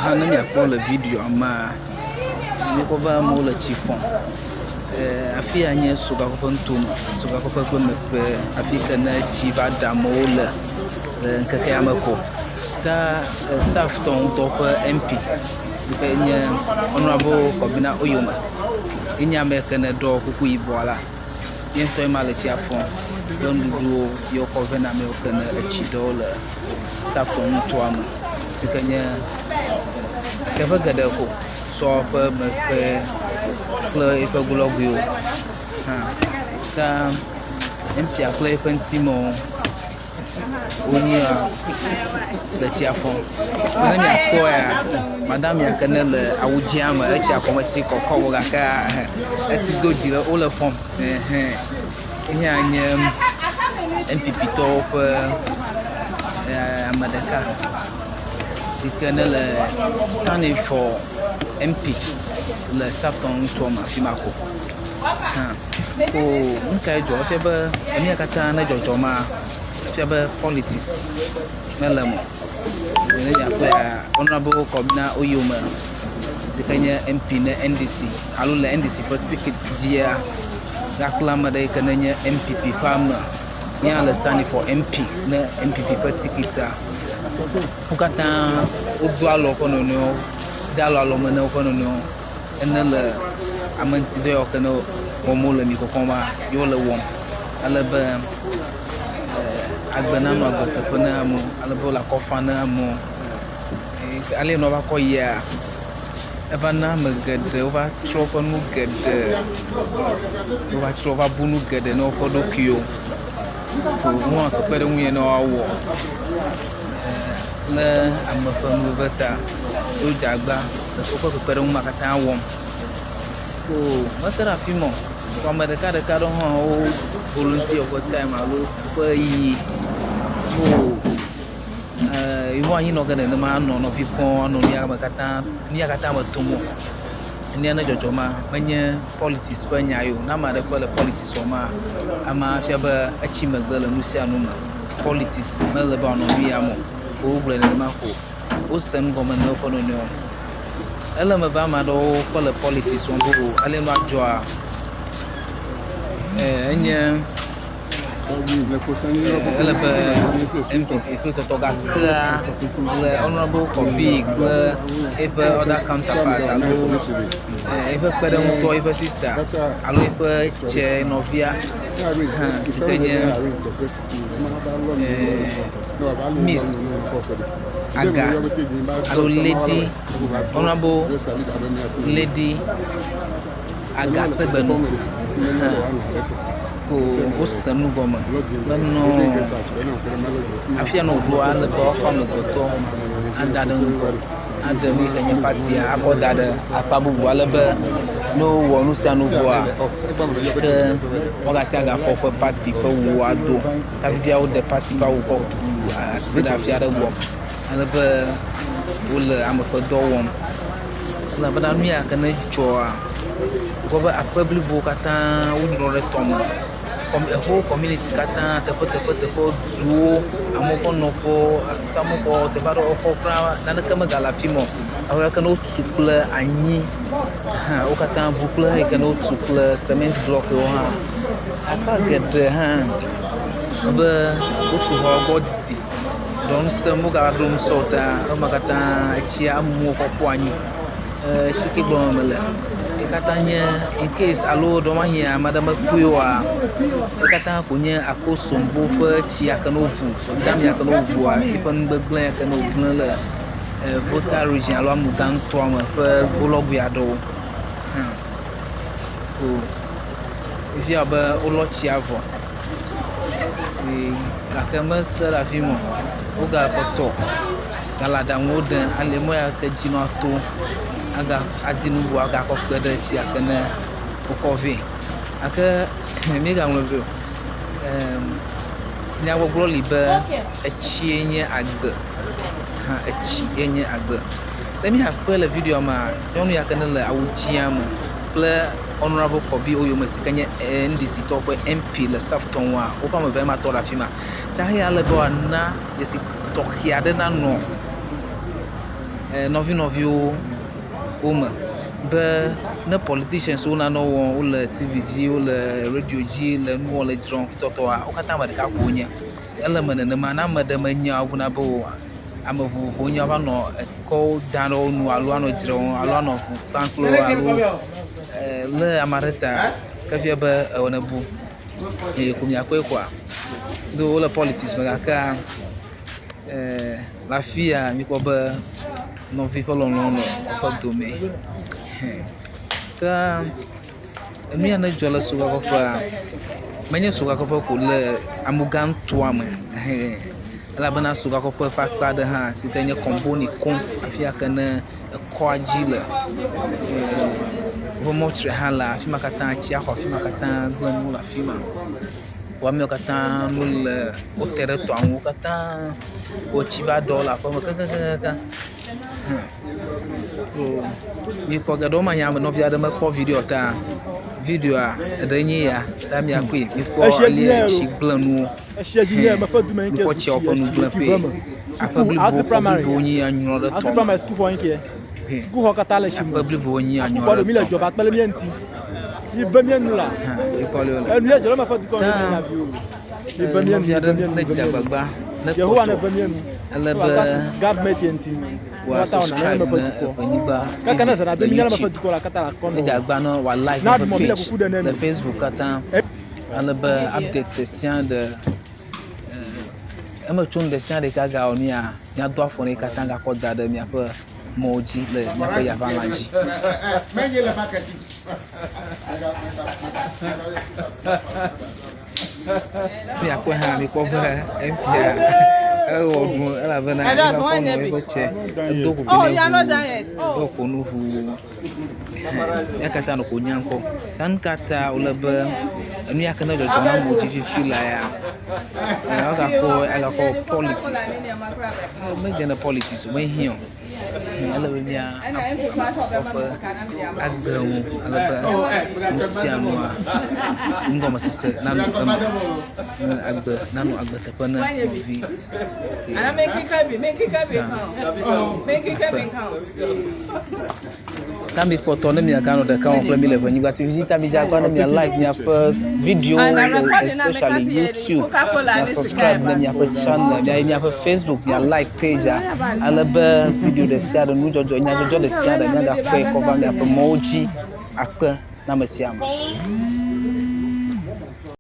Hana mi akpɔ le video ama ni ko va mo le tsi fɔm. Afi ya nye Sogakope ntome. Sogakope ƒe meƒe afi ke ne tsi va ɖe amewo le ŋkeke ya me ko. Ta SAF tɔ ŋutɔ ƒe MP si ke nye Honorable Kɔbina Oyoma. Enye ame ke ne ɖɔ kuku yibɔ la. Ye ŋutɔ ma le tsia fɔm. Kple nuɖuɖuwo ye wokɔ vɛ na amewo ke ne etsi ɖewo le SAF tɔ ŋutɔa me. Si ke nye teƒe geɖe ko sɔ ƒe meƒe kple eƒe golɔgoewo ta MP kple eƒe ŋutimewo wonye le tsia fɔm. Ne miakpɔ ya madam ya ke ne le awu dzia me etsia kɔmeti kɔkɔ wo gake eti do dzi le wo le fɔm. Ehia nye NPP tɔwo ƒe ame ɖeka si ke ne le standing for MP le SAF tɔ ŋutɔ me afi ma ko. Nuka dzɔ efia be emia katã ne dzɔdzɔ ma efia be politics mele mo. Ne miakpɔ ya Honorable Kɔbina Oyoma si ke nye MP ne NDC alo le NDC ƒe ticket dzia gakpla ame ɖe yi ke ne nye MPP ƒe ame ya le standing for MP ne MPP ƒe ticketia. Wo katã wodo alɔ ƒe nɔnɔewo de alɔ me ne woƒe nɔnɔewo ene le ame ŋuti dɔ yɔ ke ne wɔm le mi kɔkɔ ma ye wole wɔm ale be agbe nanɔ agbeteƒe ne amewo ale be wole akɔ fa ne amewo ale ne wova kɔ yia eva na ame geɖe wova trɔ ƒe nu geɖe wova trɔ wova bu nu geɖe ne woƒe ɖokuiwo ko nua kpekpeɖeŋu ye ne woawɔ le ame ƒe nuve ta wodze agba le woƒe kpekpeɖeŋu ma katã wɔm. Mese ɖe afi me ame ɖeka ɖewo hã wo volunteer ƒe time alo ƒe yiyi yewo anyi nɔ ge nenema anɔ nɔvi kpɔm anɔ nu ya katã me tom. Nia ne dzɔdzɔ ma menye politics ƒe nya yo. Na ame aɖe ƒe le politics wɔ ma ama fia be etsi megbe le nu sia nu me. Politics mele be wòanɔ nu ya me. Wogblɔe nenema ko wose nu gɔme ne woƒe nɔnɔewo. Ele me be ame aɖewo kɔ le politics wɔm ko ale nua dzɔa enye ele be MPP kple tɔtɔ gakea kple Honorable Kɔbi kple eƒe other counterpart alo eƒe kpeɖeŋutɔ eƒe sister alo eƒe dze nɔvia si ke nye Miss Aga alo Lady Honorable Lady Aga Segbenu wose nu gɔme benɔ afi ya nɔ ɖoa ale be woaxɔ amegbetɔ ada ɖe ŋgɔ aɖe nu yi ke nye partia akɔ da ɖe akpa bubu ale be ne wowɔ nu sia nu vɔa ke woagate agafɔ ƒe parti ƒe wuwo ado ta fifia wode parti ƒe awu kɔ ati ɖe afi aɖe gbɔ ale be wole ame ƒe dɔ wɔm elabena nu ya ke ne dzɔa wokɔ be aƒe blibo katã wonyrɔ ɖe tɔme. Whole community katã teƒe duwo amewo ƒe nɔƒewo asamewo teƒe aɖewo xɔ kura naneke megale afi me o ke ne wotu kple anyi wo katã ʋu kple yi ke ne wotu kple cement blockwo hã akpa geɖe hã be wotu xɔ gbɔ didi ɖɔ ŋusẽ mogado ŋusẽ o ta ema katã etsi amuwo kɔkɔ anyi tsike gblɔm mele katã nye in case alo ɖɔmahi ame aɖe mekpɔe oa katã ko nye akosombo ƒe tsi yake ne woʋu dam yake ne woʋua eƒe nugbegblẽ yake ne wogblẽ le Volta region alo Amuga ŋutɔa me ƒe golɔgoe aɖewo efia be wolɔ tsia vɔ gake mese ɖe afi me wogakɔtɔ gale aɖaŋuwo ɖe ale mɔ ya ke dzi nɔ ato aga adi nubu aga kɔ kpe ɖe tsi yake ne wokɔ vɛ gake míegaŋlɔ vɛ o nyagbɔgblɔ li be etsie nye agbe etsi nye agbe le míakpɔe le video ma nyɔnu yake ne le awu dzia me kple Honorable Kɔbi Oyoma si ke nye NDC tɔ ƒe MP le SAF tɔ ŋua woƒe ame eve ma tɔ ɖe afi ma ta heya ale be wòana dzesi tɔxɛ aɖe nanɔ nɔviwo wome be ne politicians wo nane wɔm wole TV dzi wole radio dzi le nu wɔm le dzrɔm tɔtɔa wo katã ame ɖeka ko wonye ele me nenema na ame ɖe menya wobuna be ame vovovowo nya va nɔ ekɔwo da ɖe wo nu alo anɔ dzrɔm alo anɔ ʋu kpanklo alo le ame aɖe ta kefia be ewɔ bu eye ko miakpɔe koa do wole politics me gake le afia mikpɔ be nɔvi ƒe lɔlɔ̃ nɔ woƒe dome ke enu ya ne dzɔ le Sogakoƒea menye Sogakoƒe ko le amugãtoa me elabena Sogakoƒe ƒe akpa aɖe hã si ke nye kɔmboni kom afi yake ne ekɔa dzi le woƒe mɔtri hã le afi ma katã tsiaxɔ afi ma katã gblẽ nu le afi ma woamewo katã no le wote ɖe tɔa ŋu katã wotsi va ɖɔ le aƒe me kakakaka mikpɔ geɖewo ma nya nɔvi aɖe mekpɔ video ta videoa eɖe nye ya ta miakpɔe mikpɔ alia tsi gblẽ nuwo mikpɔ tsia woƒe nu gblẽ ƒe aƒe blibo nyi anyrɔ ɖe tɔ aƒe blibo nyi anyrɔ ɖe tɔ nɔvi aɖe ne dze agbagba ne kpɔtɔ ele be wa subscribe ne Ewenyigba TV le YouTube ne dze agba ne wa like ne page le Facebook katã ale be update de sia de eme tso de sia ɖeka gawɔ nia miado afɔ ne katã gakɔ da ɖe miaƒe mɔwo dzi le miaƒe yaʋala dzi. Miakpɔe hã mikpɔ be empia ewɔ ɖu elabena eƒe mɔ eƒe tse edo kuku ne ʋu eko nu ʋu ya katã nɔ ko nya ŋkɔ ta nu katã wole be enu yake ne dzɔdzɔm na amewo dzi fifi la ya agakɔ politics medze ne politics o mehiã o ele be mia ƒe agbe ŋu alebe nu sia nua ŋgɔmesese nanɔ eme agbe nanɔ agbe teƒe ne nɔvi ta mi kpɔtɔ ne miaganɔ ɖeka wɔm kple mi le Ewenyigba TV dzi ta mi dze agba ne mia like miaƒe video especially YouTube mia subscribe ne miaƒe channel mia miaƒe Facebook mia like page alebe video ɖe sia ɖe nudzɔdzɔ nyadzɔdzɔ ɖe sia ɖe miagakpɔe kɔ va miaƒe mɔwo dzi akpe na ame sia ame.